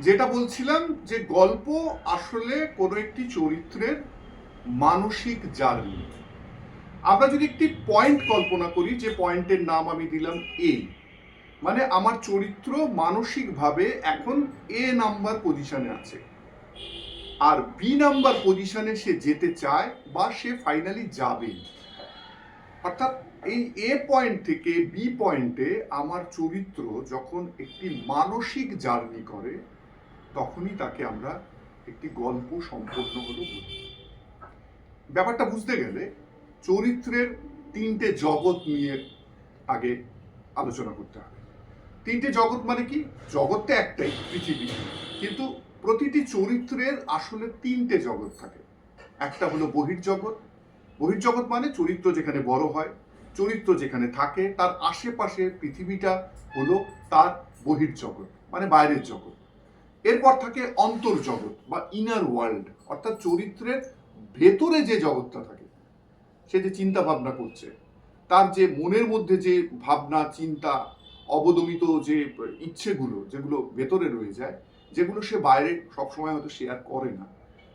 যেটা বলছিলাম যে গল্প আসলে কোনো একটি চরিত্রের মানসিক জার্নি। আমরা যদি একটি পয়েন্ট কল্পনা করি, যে পয়েন্টের নাম আমি দিলাম এ, মানে আমার চরিত্র মানসিকভাবে এখন এ নাম্বার পজিশনে আছে, আর বি নাম্বার পজিশনে সে যেতে চায় বা সে ফাইনালি যাবে। অর্থাৎ এই এ পয়েন্ট থেকে বি পয়েন্টে আমার চরিত্র যখন একটি মানসিক জার্নি করে, তখনই তাকে আমরা একটি গল্প সম্পূর্ণ হলো বলি। ব্যাপারটা বুঝতে গেলে চরিত্রের তিনটে জগৎ নিয়ে আগে আলোচনা করতে হবে। তিনটে জগৎ মানে কি? জগৎটা একটাই, পৃথিবী, কিন্তু প্রতিটি চরিত্রের আসলে তিনটে জগৎ থাকে। একটা হলো বহির্জগৎ। বহির্জগৎ মানে চরিত্র যেখানে বড় হয়, চরিত্র যেখানে থাকে, তার আশেপাশে পৃথিবীটা হলো তার বহির্জগৎ, মানে বাইরের জগৎ। এরপর থাকে অন্তর্জগৎ বা ইনার ওয়ার্ল্ড, অর্থাৎ চরিত্রের ভেতরে যে জগৎটা থাকে, সে যে চিন্তা ভাবনা করছে, তার যে মনের মধ্যে যে ভাবনা চিন্তা, অবদমিত যে ইচ্ছেগুলো যেগুলো ভেতরে রয়ে যায়, যেগুলো সে বাইরে সবসময় হয়তো শেয়ার করে না,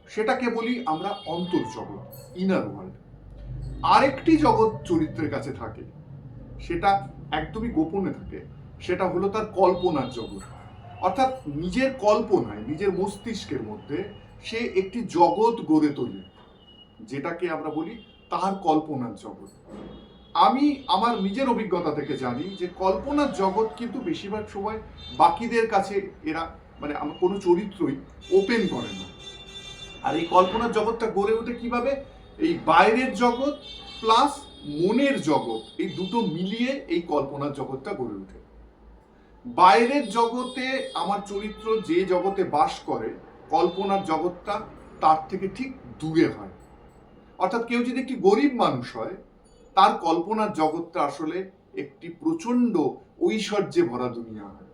সেটাকে বলি আমরা অন্তর্জগৎ, ইনার ওয়ার্ল্ড। আরেকটি জগৎ চরিত্রের কাছে থাকে, সেটা একদমই গোপনে থাকে, সেটা হলো তার কল্পনার জগৎ। অর্থাৎ নিজের কল্পনায়, নিজের মস্তিষ্কের মধ্যে সে একটি জগৎ গড়ে তোলে, যেটাকে আমরা বলি তার কল্পনার জগৎ। আমি আমার নিজের অভিজ্ঞতা থেকে জানি যে কল্পনার জগৎ কিন্তু বেশিরভাগ সময় বাকিদের কাছে এরা, মানে আমার কোনো চরিত্রই ওপেন করে না। আর এই কল্পনার জগৎটা গড়ে ওঠে কিভাবে? এই বাইরের জগৎ প্লাস মনের জগৎ, এই দুটো মিলিয়ে এই কল্পনার জগৎটা গড়ে ওঠে। বাইরের জগতে আমার চরিত্র যে জগতে বাস করে, কল্পনার জগৎটা তার থেকে ঠিক দূরে হয়। অর্থাৎ কেউ যদি একটি গরিব মানুষ হয়, তার কল্পনার জগৎটা আসলে একটি প্রচন্ড ঐশ্বর্যে ভরা দুনিয়া হয়।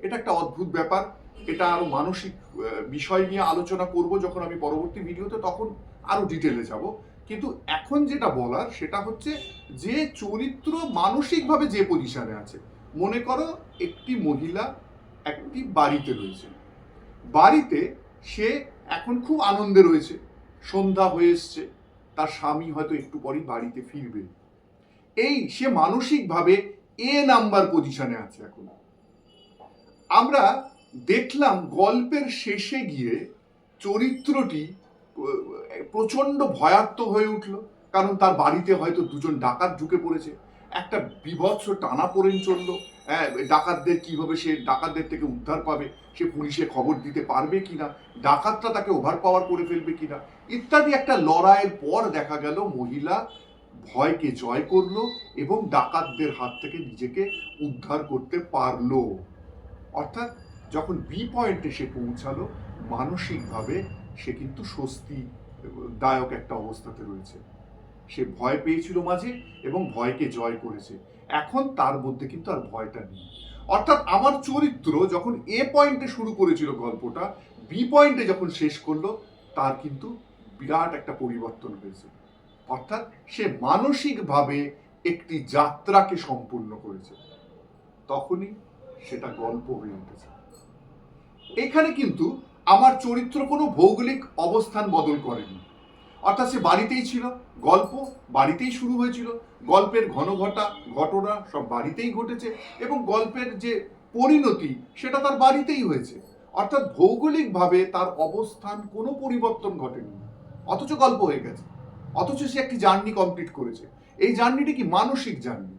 এটা একটা অদ্ভুত ব্যাপার। এটা আরো মানসিক বিষয় নিয়ে আলোচনা করব যখন আমি পরবর্তী ভিডিওতে, তখন আরো ডিটেলে যাব। কিন্তু এখন যেটা বলার সেটা হচ্ছে যে চরিত্র মানসিকভাবে যে পজিশনে আছে, মনে করো একটি মহিলা একটি বাড়িতে রয়েছে, বাড়িতে সে এখন খুব আনন্দে রয়েছে, সন্ধ্যা হয়ে এসছে, তার স্বামী হয়তো একটু পরেই বাড়িতে ফিরবে, এই সে মানসিকভাবে এ নাম্বার পজিশনে আছে। এখন আমরা দেখলাম গল্পের শেষে গিয়ে চরিত্রটি প্রচন্ড ভয়ার্ত হয়ে উঠল, কারণ তার বাড়িতে হয়তো দুজন ডাকাত ঢুকে পড়েছে, একটা বিভৎস টানাপোড়েন চললো। ডাকাতদের কিভাবে সে ডাকাতদের থেকে উদ্ধার পাবে, সে পুলিশে খবর দিতে পারবে কিনা, ডাকাতরা তাকে ওভার পাওয়ার করে ফেলবে কিনা, ইত্যাদি একটা লড়াইয়ের পর দেখা গেল মহিলা ভয়কে জয় করলো এবং ডাকাতদের হাত থেকে নিজেকে উদ্ধার করতে পারলো। অর্থাৎ যখন বি পয়েন্টে সে পৌঁছালো, মানসিকভাবে সে কিন্তু স্বস্তিদায়ক একটা অবস্থাতে রয়েছে। সে ভয় পেয়েছিল মাঝে এবং ভয়কে জয় করেছে, এখন তার মধ্যে কিন্তু আর ভয়টা নেই। অর্থাৎ আমার চরিত্র যখন এ পয়েন্টে শুরু করেছিল গল্পটা, বি পয়েন্টে যখন শেষ করলো, তার কিন্তু বিরাট একটা পরিবর্তন হয়েছে। অর্থাৎ সে মানসিকভাবে একটি যাত্রাকে সম্পূর্ণ করেছে, তখনই সেটা গল্প হয়ে উঠেছে। এখানে কিন্তু আমার চরিত্র কোনো ভৌগোলিক অবস্থান বদল করেনি। অর্থাৎ সে বাড়িতেই ছিল, গল্প বাড়িতেই শুরু হয়েছিল, গল্পের ঘটনা সব বাড়িতেই ঘটেছে, এবং গল্পের যে পরিণতি সেটা তার বাড়িতেই হয়েছে। অর্থাৎ ভৌগোলিকভাবে তার অবস্থান কোনো পরিবর্তন ঘটেনি, অথচ গল্প হয়ে গেছে, অথচ সে একটি জার্নি কমপ্লিট করেছে। এই জার্নিটি কি? মানসিক জার্নি।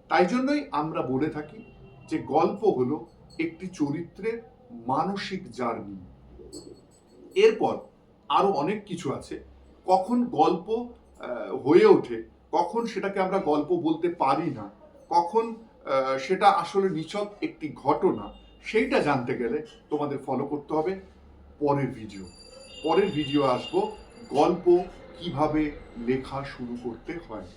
তাই জন্যই আমরা বলে থাকি যে গল্প হলো একটি চরিত্রের মানসিক জার্নি। এরপর আরো অনেক কিছু আছে, কখন গল্প হয়ে ওঠে, কখন সেটাকে আমরা গল্প বলতে পারি না, কখন সেটা আসলে নিছক একটি ঘটনা, সেইটা জানতে গেলে তোমাদের ফলো করতে হবে পরের ভিডিও আসবো গল্প কিভাবে লেখা শুরু করতে হয়।